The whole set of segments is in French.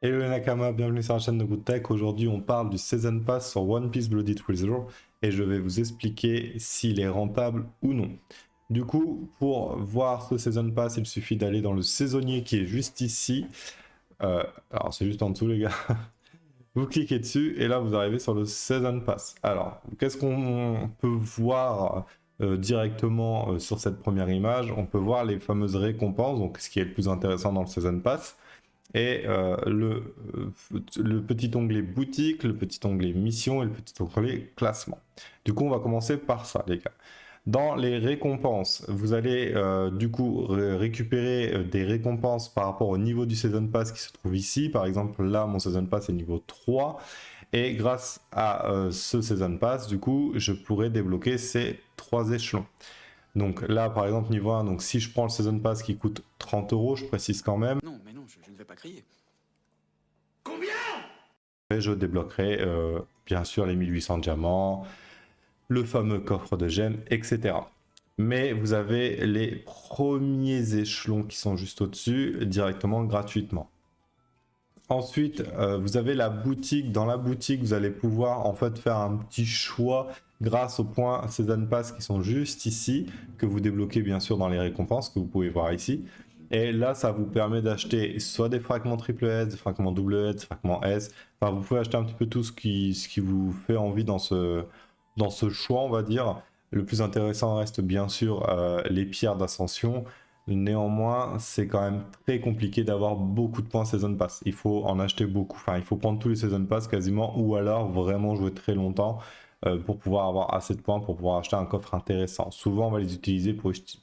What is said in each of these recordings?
Hello les Nakama, bienvenue sur la chaîne de Good Tech. Aujourd'hui on parle du Season Pass sur One Piece Bloody Treasure et je vais vous expliquer s'il est rentable ou non. Du coup, pour voir ce Season Pass, il suffit d'aller dans le saisonnier qui est juste ici. Alors c'est juste en dessous les gars. Vous cliquez dessus et là vous arrivez sur le Season Pass. Alors, qu'est-ce qu'on peut voir directement sur cette première image? On peut voir les fameuses récompenses, donc ce qui est le plus intéressant dans le Season Pass et le petit onglet boutique, le petit onglet mission et le petit onglet classement. Du coup, on va commencer par ça, les gars. Dans les récompenses, vous allez du coup récupérer des récompenses par rapport au niveau du Season Pass qui se trouve ici. Par exemple, là, mon Season Pass est niveau 3. Et grâce à ce Season Pass, du coup, je pourrais débloquer ces 3 échelons. Donc là, par exemple, niveau 1, donc si je prends le Season Pass qui coûte 30 euros, je précise quand même, Non, mais non, je ne vais pas crier. et je débloquerai bien sûr les 1800 diamants, le fameux coffre de gemmes, etc. Mais vous avez les premiers échelons qui sont juste au-dessus directement gratuitement. Ensuite, vous avez la boutique. Dans la boutique, vous allez pouvoir en fait faire un petit choix grâce aux points Season Pass qui sont juste ici, que vous débloquez bien sûr dans les récompenses que vous pouvez voir ici. Et là, ça vous permet d'acheter soit des fragments triple S, des fragments double S, des fragments S. Enfin, vous pouvez acheter un petit peu tout ce qui vous fait envie dans ce choix, on va dire. Le plus intéressant reste bien sûr les pierres d'ascension. Néanmoins, c'est quand même très compliqué d'avoir beaucoup de points Season Pass. Il faut en acheter beaucoup. Enfin, il faut prendre tous les Season Pass quasiment, ou alors vraiment jouer très longtemps pour pouvoir avoir assez de points pour pouvoir acheter un coffre intéressant. Souvent, on va les utiliser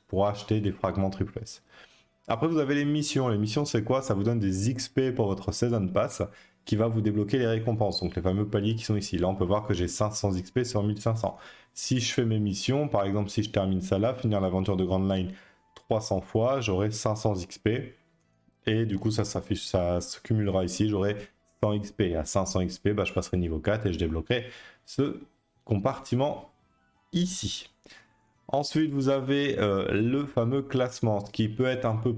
pour acheter des fragments triple S. Après, vous avez les missions. Les missions, c'est quoi? Ça vous donne des XP pour votre Season Pass qui va vous débloquer les récompenses. Donc, les fameux paliers qui sont ici. Là, on peut voir que j'ai 500 XP sur 1500. Si je fais mes missions, par exemple, si je termine ça là, finir l'aventure de Grand Line 300 fois, j'aurai 500 XP. Et du coup, ça se cumulera ici. J'aurai 100 XP. À 500 XP, bah, je passerai niveau 4 et je débloquerai ce compartiment ici. Ensuite, vous avez le fameux classement, qui peut être un peu,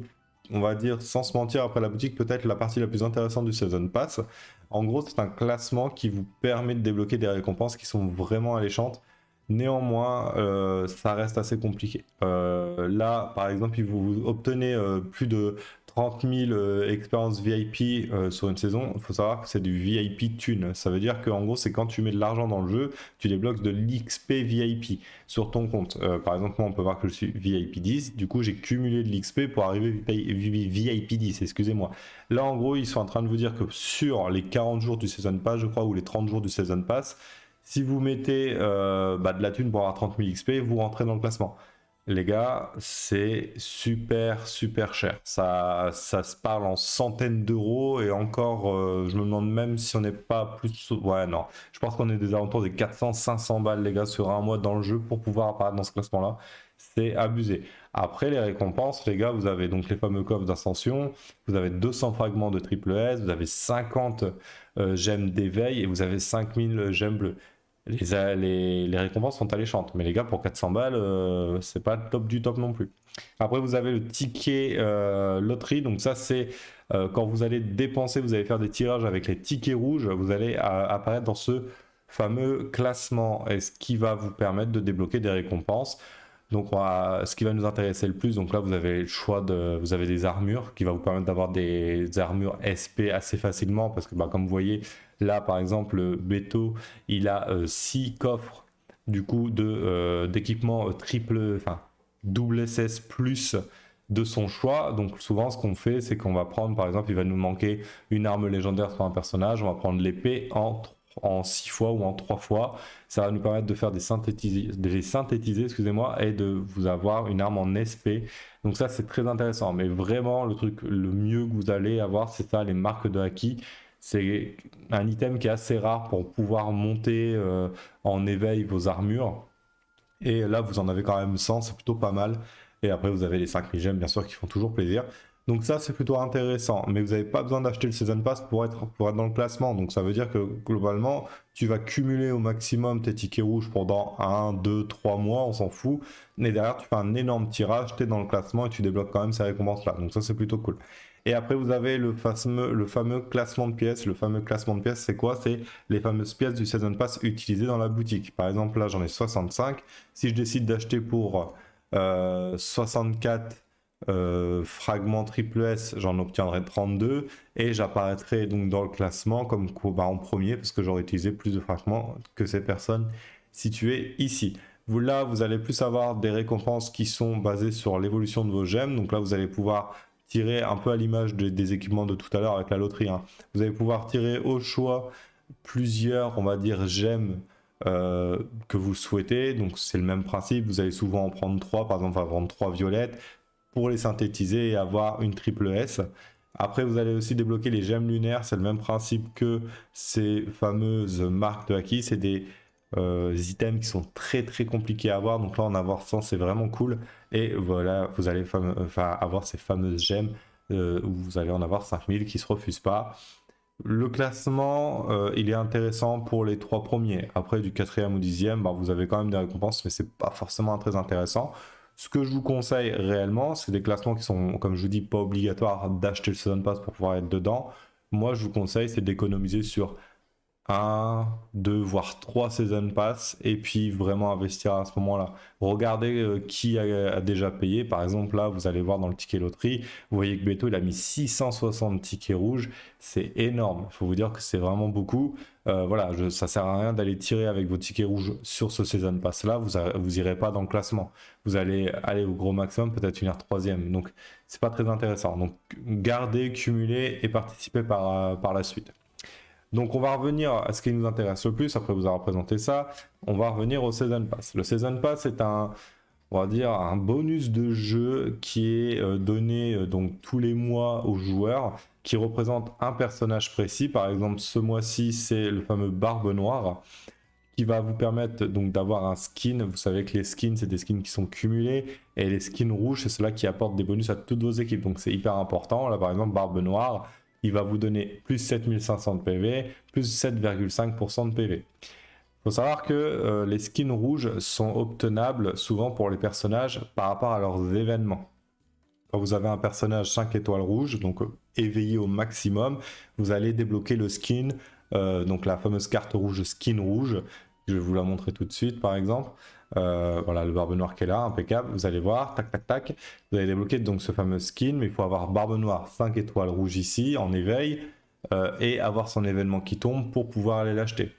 on va dire, sans se mentir, après la boutique, peut-être la partie la plus intéressante du Season Pass. En gros, c'est un classement qui vous permet de débloquer des récompenses qui sont vraiment alléchantes. Néanmoins, ça reste assez compliqué. Là, par exemple, vous obtenez plus de 30 000 expériences VIP sur une saison. Il faut savoir que c'est du VIP Thune. Ça veut dire qu'en gros, c'est quand tu mets de l'argent dans le jeu, tu débloques de l'XP VIP sur ton compte. Par exemple, moi, on peut voir que je suis VIP 10. Du coup, j'ai cumulé de l'XP pour arriver VIP 10, excusez-moi. Là, en gros, ils sont en train de vous dire que sur les 40 jours du Season Pass, je crois, ou les 30 jours du Season Pass, si vous mettez de la thune pour avoir 30 000 XP, vous rentrez dans le classement. Les gars, c'est super super cher. Ça se parle en centaines d'euros et encore, je me demande même si on n'est pas plus. Ouais, non. Je pense qu'on est des alentours des 400-500 balles, les gars, sur un mois dans le jeu pour pouvoir apparaître dans ce classement-là. C'est abusé. Après, les récompenses, les gars, vous avez donc les fameux coffres d'ascension, vous avez 200 fragments de triple S, vous avez 50 gemmes d'éveil et vous avez 5000 gemmes bleues. Les récompenses sont alléchantes, mais les gars, pour 400 balles, c'est pas le top du top non plus. Après, vous avez le ticket loterie, donc ça, c'est quand vous allez dépenser, vous allez faire des tirages avec les tickets rouges, vous allez apparaître dans ce fameux classement, et ce qui va vous permettre de débloquer des récompenses. Donc, ce qui va nous intéresser le plus, donc là, vous avez le choix vous avez des armures qui va vous permettre d'avoir des armures SP assez facilement, parce que, bah, comme vous voyez, là, par exemple, Beto, il a 6 coffres du coup d'équipement triple, enfin double SS plus de son choix. Donc souvent, ce qu'on fait, c'est qu'on va prendre, par exemple, il va nous manquer une arme légendaire sur un personnage, on va prendre l'épée en 6 fois ou en 3 fois. Ça va nous permettre de faire de les synthétiser, excusez-moi, et de vous avoir une arme en SP. Donc ça, c'est très intéressant. Mais vraiment, le truc le mieux que vous allez avoir, c'est ça, les marques de haki. C'est un item qui est assez rare pour pouvoir monter en éveil vos armures. Et là, vous en avez quand même 100, c'est plutôt pas mal. Et après, vous avez les 5000 gemmes, bien sûr, qui font toujours plaisir. Donc ça, c'est plutôt intéressant. Mais vous n'avez pas besoin d'acheter le Season Pass pour être dans le classement. Donc ça veut dire que globalement, tu vas cumuler au maximum tes tickets rouges pendant 1, 2, 3 mois, on s'en fout. Et derrière, tu fais un énorme tirage, tu es dans le classement et tu débloques quand même ces récompenses-là. Donc ça, c'est plutôt cool. Et après, vous avez le fameux classement de pièces. Le fameux classement de pièces, c'est quoi? C'est les fameuses pièces du Season Pass utilisées dans la boutique. Par exemple, là, j'en ai 65. Si je décide d'acheter pour 64 fragments triple S, j'en obtiendrai 32 et j'apparaîtrai donc dans le classement comme en premier parce que j'aurai utilisé plus de fragments que ces personnes situées ici. Là, vous allez plus avoir des récompenses qui sont basées sur l'évolution de vos gemmes. Donc là, vous allez pouvoir tirer un peu à l'image des équipements de tout à l'heure avec la loterie, hein. Vous allez pouvoir tirer au choix plusieurs, on va dire, gemmes que vous souhaitez. Donc c'est le même principe. Vous allez souvent en prendre 3. Par exemple, on va prendre 3 violettes pour les synthétiser et avoir une triple S. Après, vous allez aussi débloquer les gemmes lunaires. C'est le même principe que ces fameuses marques de acquis. C'est des items qui sont très très compliqués à avoir. Donc là, en avoir 100, c'est vraiment cool. Et voilà, vous allez avoir ces fameuses gemmes où vous allez en avoir 5000 qui ne se refusent pas. Le classement, il est intéressant pour les 3 premiers. Après, du 4e au 10e, vous avez quand même des récompenses, mais c'est pas forcément très intéressant. Ce que je vous conseille réellement, c'est des classements qui sont, comme je vous dis, pas obligatoires d'acheter le Season Pass pour pouvoir être dedans. Moi, je vous conseille, c'est d'économiser sur 1, 2, voire 3 Season Pass et puis vraiment investir à ce moment-là. Regardez qui a déjà payé. Par exemple, là, vous allez voir dans le ticket loterie, vous voyez que Beto, il a mis 660 tickets rouges. C'est énorme. Il faut vous dire que c'est vraiment beaucoup. Voilà, ça sert à rien d'aller tirer avec vos tickets rouges sur ce Season Pass là. Vous irez pas dans le classement. Vous allez aller au gros maximum, peut-être finir 3e. Donc, c'est pas très intéressant. Donc, gardez, cumulez et participez par la suite. Donc on va revenir à ce qui nous intéresse le plus, après vous avoir présenté ça, on va revenir au Season Pass. Le Season Pass est on va dire, un bonus de jeu qui est donné donc tous les mois aux joueurs, qui représente un personnage précis. Par exemple, ce mois-ci, c'est le fameux Barbe Noire, qui va vous permettre donc d'avoir un skin. Vous savez que les skins, c'est des skins qui sont cumulés, et les skins rouges, c'est ceux-là qui apportent des bonus à toutes vos équipes. Donc c'est hyper important. Là, par exemple, Barbe Noire, il va vous donner plus 7500 de PV, plus 7,5% de PV. Il faut savoir que les skins rouges sont obtenables souvent pour les personnages par rapport à leurs événements. Quand vous avez un personnage 5 étoiles rouges, donc éveillé au maximum, vous allez débloquer le skin, donc la fameuse carte rouge, skin rouge. Je vais vous la montrer tout de suite par exemple. Voilà le Barbe Noire qui est là, impeccable. Vous allez voir, tac tac tac. Vous allez débloquer donc ce fameux skin, mais il faut avoir Barbe Noire 5 étoiles rouges ici en éveil et avoir son événement qui tombe pour pouvoir aller l'acheter.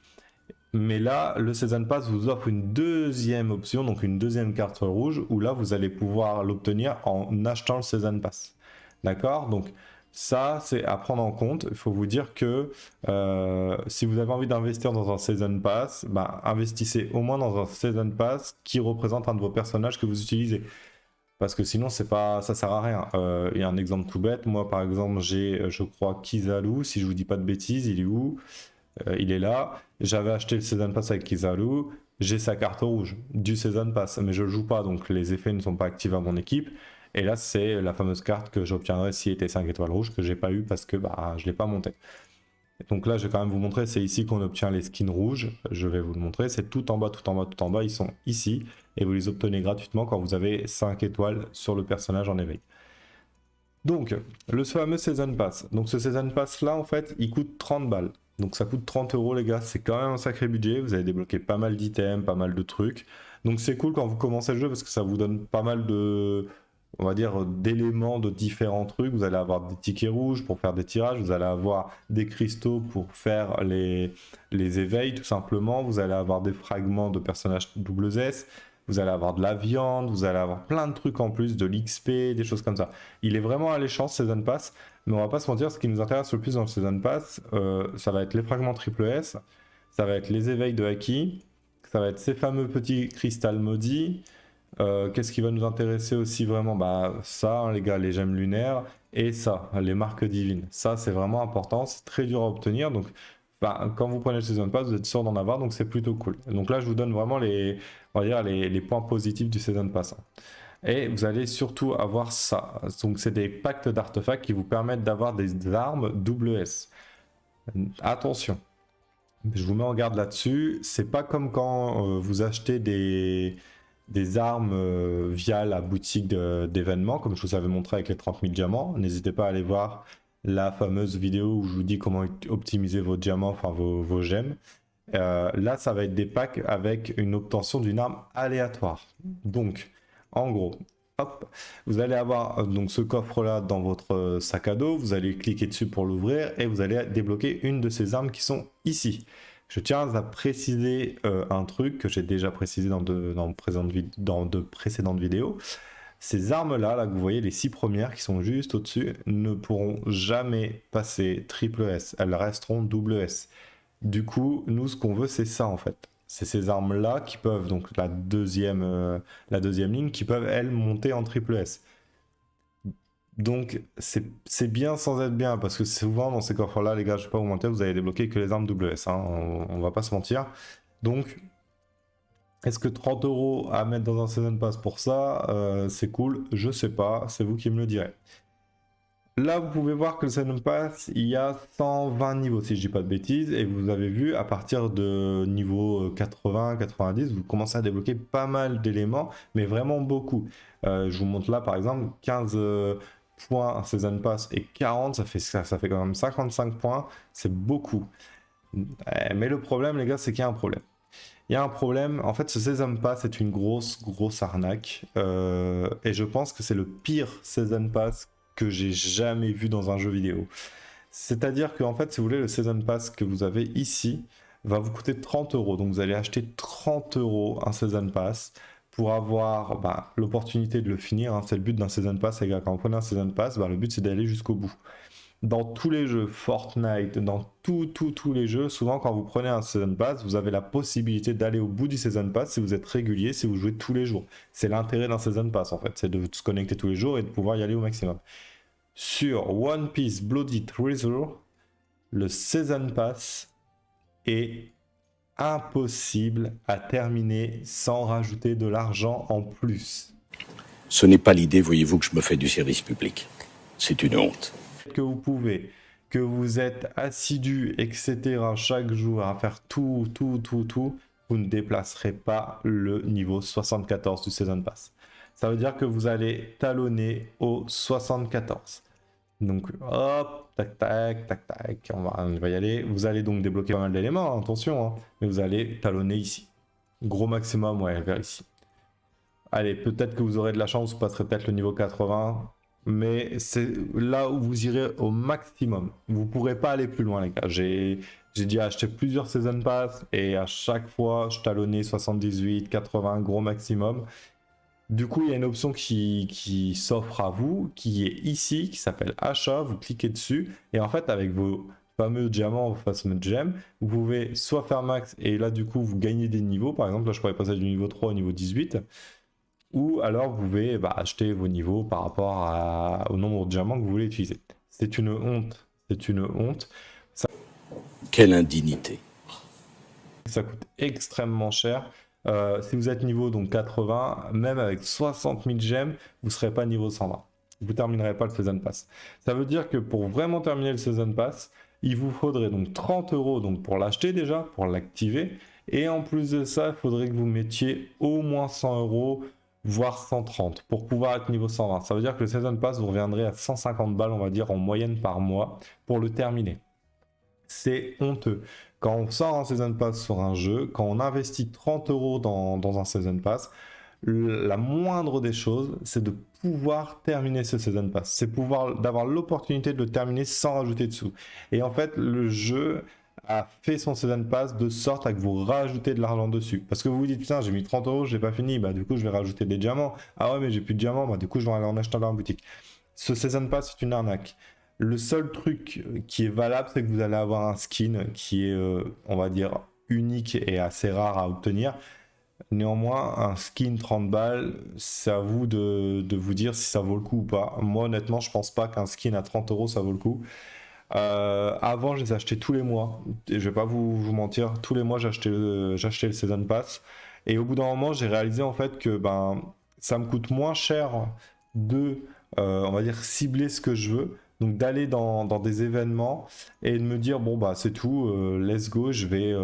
Mais là, le Season Pass vous offre une deuxième option, donc une deuxième carte rouge, où là vous allez pouvoir l'obtenir en achetant le Season Pass. D'accord? Donc ça, c'est à prendre en compte. Il faut vous dire que si vous avez envie d'investir dans un Season Pass, investissez au moins dans un Season Pass qui représente un de vos personnages que vous utilisez. Parce que sinon, ça sert à rien. Il y a un exemple tout bête. Moi, par exemple, j'ai, je crois, Kizaru. Si je vous dis pas de bêtises, il est où? Il est là. J'avais acheté le Season Pass avec Kizaru. J'ai sa carte rouge du Season Pass, mais je ne joue pas, donc les effets ne sont pas actifs à mon équipe. Et là, c'est la fameuse carte que j'obtiendrai s'il était 5 étoiles rouges, que j'ai pas eu parce que je ne l'ai pas monté. Donc là, je vais quand même vous montrer, c'est ici qu'on obtient les skins rouges. Je vais vous le montrer, c'est tout en bas, tout en bas, tout en bas. Ils sont ici et vous les obtenez gratuitement quand vous avez 5 étoiles sur le personnage en éveil. Donc, le fameux Season Pass. Donc ce Season Pass là, en fait, il coûte 30 balles. Donc ça coûte 30 euros les gars, c'est quand même un sacré budget. Vous allez débloquer pas mal d'items, pas mal de trucs. Donc c'est cool quand vous commencez le jeu parce que ça vous donne pas mal de, on va dire, d'éléments de différents trucs. Vous allez avoir des tickets rouges pour faire des tirages, vous allez avoir des cristaux pour faire les éveils tout simplement. Vous allez avoir des fragments de personnages double S. Vous allez avoir de la viande, vous allez avoir plein de trucs en plus, de l'XP, des choses comme ça. Il est vraiment alléchant ce Season Pass, mais on va pas se mentir, ce qui nous intéresse le plus dans le Season Pass, ça va être les fragments triple S, ça va être les éveils de Haki, ça va être ces fameux petits cristals maudits. Qu'est-ce qui va nous intéresser aussi vraiment? Ça, hein, les gars, les gemmes lunaires, et ça, les marques divines. Ça, c'est vraiment important, c'est très dur à obtenir, donc quand vous prenez le Season Pass, vous êtes sûr d'en avoir, donc c'est plutôt cool. Donc là, je vous donne vraiment on va dire les points positifs du Season Pass. Et vous allez surtout avoir ça. Donc c'est des pactes d'artefacts qui vous permettent d'avoir des armes double S. Attention, je vous mets en garde là-dessus. C'est pas comme quand vous achetez des armes via la boutique d'événements, comme je vous avais montré avec les 30 000 diamants. N'hésitez pas à aller voir la fameuse vidéo où je vous dis comment optimiser vos diamants, enfin vos gemmes. Là, ça va être des packs avec une obtention d'une arme aléatoire. Donc, en gros, hop, vous allez avoir donc ce coffre-là dans votre sac à dos. Vous allez cliquer dessus pour l'ouvrir et vous allez débloquer une de ces armes qui sont ici. Je tiens à préciser un truc que j'ai déjà précisé dans de précédentes vidéos. Ces armes-là, là, que vous voyez, les 6 premières qui sont juste au-dessus, ne pourront jamais passer triple S. Elles resteront double S. Du coup, nous, ce qu'on veut, c'est ça, en fait. C'est ces armes-là qui peuvent, donc la deuxième ligne, qui peuvent, elles, monter en triple S. Donc, c'est bien sans être bien, parce que souvent, dans ces coffres-là, les gars, je ne vais pas vous mentir, vous allez débloquer que les armes double S, hein, on va pas se mentir. Donc, est-ce que 30 € à mettre dans un Season Pass pour ça, c'est cool? Je sais pas, c'est vous qui me le direz. Là, vous pouvez voir que le Season Pass, il y a 120 niveaux, si je dis pas de bêtises, et vous avez vu, à partir de niveau 80-90, vous commencez à débloquer pas mal d'éléments, mais vraiment beaucoup. Je vous montre là, par exemple, 15 points un Season Pass et 40, ça fait quand même 55 points, c'est beaucoup. Mais le problème, les gars, c'est qu'il y a un problème. Il y a un problème, en fait ce Season Pass est une grosse arnaque, et je pense que c'est le pire Season Pass que j'ai jamais vu dans un jeu vidéo. C'est-à-dire que en fait, si vous voulez, le Season Pass que vous avez ici va vous coûter 30 €. Donc vous allez acheter 30 € un Season Pass pour avoir l'opportunité de le finir, hein. C'est le but d'un Season Pass, les gars. Quand vous prenez un Season Pass, le but c'est d'aller jusqu'au bout. Dans tous les jeux, Fortnite, dans tous les jeux, souvent quand vous prenez un Season Pass, vous avez la possibilité d'aller au bout du Season Pass si vous êtes régulier, si vous jouez tous les jours. C'est l'intérêt d'un Season Pass en fait, c'est de se connecter tous les jours et de pouvoir y aller au maximum. Sur One Piece Bloody Treasure, le Season Pass est impossible à terminer sans rajouter de l'argent en plus. Ce n'est pas l'idée, voyez-vous, que je me fais du service public. C'est une honte. Que vous pouvez, que vous êtes assidu, etc., chaque jour à faire tout, vous ne déplacerez pas le niveau 74 du Season Pass. Ça veut dire que vous allez talonner au 74. Donc, hop, tac, on va y aller. Vous allez donc débloquer pas mal d'éléments, hein, attention, hein, mais vous allez talonner ici. Gros maximum, ouais, vers ici. Allez, peut-être que vous aurez de la chance, vous passerez peut-être le niveau 80. Mais c'est là où vous irez au maximum. Vous ne pourrez pas aller plus loin, les gars. J'ai déjà acheté plusieurs Season Pass et à chaque fois, je talonnais 78, 80, gros maximum. Du coup, il y a une option qui s'offre à vous, qui est ici, qui s'appelle Achat. Vous cliquez dessus et en fait, avec vos fameux diamants, vos fameux gemmes, vous pouvez soit faire max et là, du coup, vous gagnez des niveaux. Par exemple, là, je pourrais passer du niveau 3 au niveau 18. Ou alors vous pouvez acheter vos niveaux par rapport au nombre de diamants que vous voulez utiliser. C'est une honte, c'est une honte. Quelle indignité. Ça coûte extrêmement cher. Si vous êtes niveau donc 80, même avec 60 000 gemmes, vous ne serez pas niveau 120. Vous ne terminerez pas le Season Pass. Ça veut dire que pour vraiment terminer le Season Pass, il vous faudrait donc 30 € donc pour l'acheter déjà, pour l'activer. Et en plus de ça, il faudrait que vous mettiez au moins 100 €, voire 130 pour pouvoir être niveau 120. Ça veut dire que le Season Pass vous reviendrez à 150 balles, on va dire, en moyenne par mois pour le terminer. C'est honteux. Quand on sort un Season Pass sur un jeu, quand on investit 30 € dans un Season Pass, la moindre des choses, c'est de pouvoir terminer ce Season Pass. C'est d'avoir l'opportunité de le terminer sans rajouter de sous. Et en fait, le jeu a fait son Season Pass de sorte à que vous rajoutez de l'argent dessus. Parce que vous vous dites, putain, j'ai mis 30 €, je l'ai pas fini, du coup, je vais rajouter des diamants. Ah ouais, mais j'ai plus de diamants, du coup, je vais aller en acheter dans la boutique. Ce Season Pass, c'est une arnaque. Le seul truc qui est valable, c'est que vous allez avoir un skin qui est, on va dire, unique et assez rare à obtenir. Néanmoins, un skin 30 balles, c'est à vous de vous dire si ça vaut le coup ou pas. Moi, honnêtement, je pense pas qu'un skin à 30 €, ça vaut le coup. Avant, je les achetais tous les mois. Et je vais pas vous mentir, tous les mois, j'achetais le Season Pass. Et au bout d'un moment, j'ai réalisé en fait que ça me coûte moins cher de, on va dire, cibler ce que je veux. Donc d'aller dans des événements et de me dire, bon, c'est tout, let's go, je vais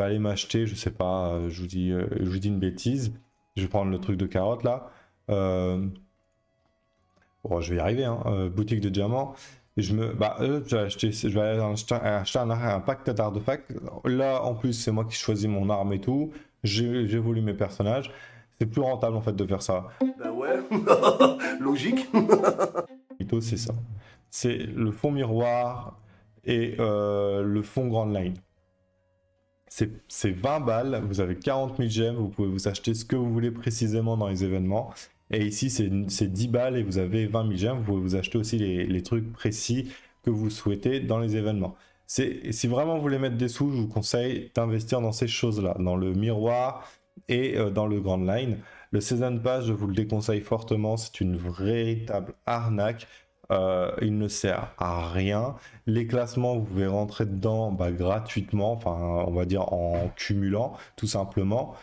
aller m'acheter, je sais pas, je vous dis une bêtise, Je vais prendre le truc de carotte là. Bon, je vais y arriver, hein. Boutique de diamants. Et je vais acheter un pack d'artefacts. Là, en plus, c'est moi qui choisis mon arme et tout. J'évolue mes personnages. C'est plus rentable en fait de faire ça. Bah ouais, logique. Plutôt, c'est ça. C'est le fond miroir et le fond Grand Line. C'est 20 balles, vous avez 40 000 gemmes, vous pouvez vous acheter ce que vous voulez précisément dans les événements. Et ici, c'est 10 balles et vous avez 20 000 gemmes, vous pouvez vous acheter aussi les trucs précis que vous souhaitez dans les événements. Si vraiment vous voulez mettre des sous, je vous conseille d'investir dans ces choses-là, dans le miroir et dans le Grand Line. Le Season Pass, je vous le déconseille fortement, c'est une véritable arnaque. Il ne sert à rien. Les classements, vous pouvez rentrer dedans gratuitement, enfin on va dire en cumulant tout simplement.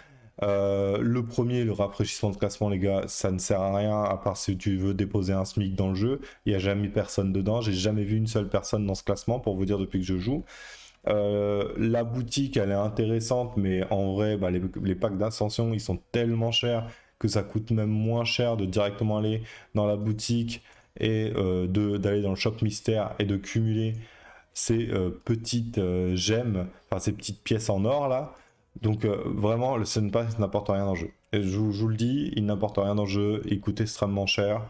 Le premier, le rafraîchissement de classement, les gars, ça ne sert à rien à part si tu veux déposer un SMIC dans le jeu. Il n'y a jamais personne dedans. J'ai jamais vu une seule personne dans ce classement pour vous dire depuis que je joue. La boutique, elle est intéressante, mais en vrai, les packs d'ascension, ils sont tellement chers que ça coûte même moins cher de directement aller dans la boutique et d'aller dans le shop mystère et de cumuler ces petites gemmes, enfin ces petites pièces en or là. Donc vraiment, le Season Pass n'apporte rien dans le jeu. Et je vous le dis, il n'apporte rien dans le jeu, il coûte extrêmement cher.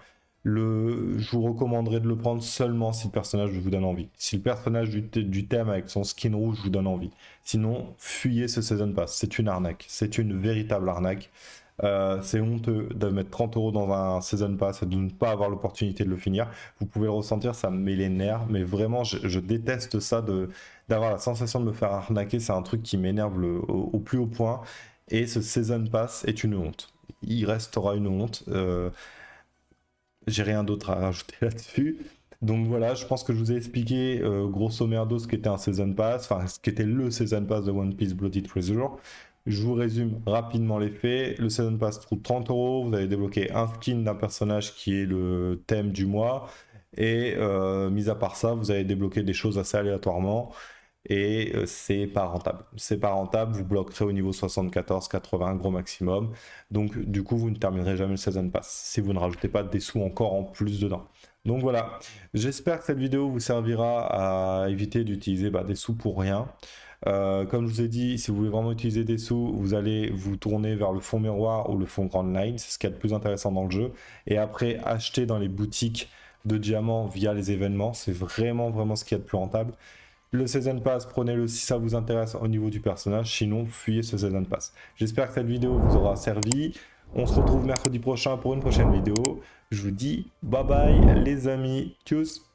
Je vous recommanderais de le prendre seulement si le personnage vous donne envie. Si le personnage du thème avec son skin rouge vous donne envie. Sinon, fuyez ce Season Pass. C'est une arnaque. C'est une véritable arnaque. C'est honteux de mettre 30 € dans un Season Pass et de ne pas avoir l'opportunité de le finir. Vous pouvez le ressentir, ça me met les nerfs. Mais vraiment, je déteste ça d'avoir la sensation de me faire arnaquer. C'est un truc qui m'énerve au plus haut point. Et ce Season Pass est une honte. Il restera une honte. J'ai rien d'autre à rajouter là-dessus. Donc voilà, je pense que je vous ai expliqué grosso merdo ce qu'était un Season Pass, enfin ce qu'était le Season Pass de One Piece Bloody Treasure. Je vous résume rapidement les faits. Le Season Pass coûte 30 €, vous allez débloquer un skin d'un personnage qui est le thème du mois. Et mis à part ça, vous allez débloquer des choses assez aléatoirement. Et c'est pas rentable. C'est pas rentable, vous bloquerez au niveau 74-80 gros maximum. Donc du coup, vous ne terminerez jamais le Season Pass si vous ne rajoutez pas des sous encore en plus dedans. Donc voilà, j'espère que cette vidéo vous servira à éviter d'utiliser des sous pour rien. Comme je vous ai dit, si vous voulez vraiment utiliser des sous, vous allez vous tourner vers le fond miroir ou le fond Grand Line, c'est ce qu'il y a de plus intéressant dans le jeu. Et après, acheter dans les boutiques de diamants via les événements, c'est vraiment ce qu'il y a de plus rentable. Le Season Pass, prenez-le si ça vous intéresse au niveau du personnage, sinon fuyez ce Season Pass. J'espère que cette vidéo vous aura servi. On se retrouve mercredi prochain pour une prochaine vidéo. Je vous dis bye bye les amis, tchuss.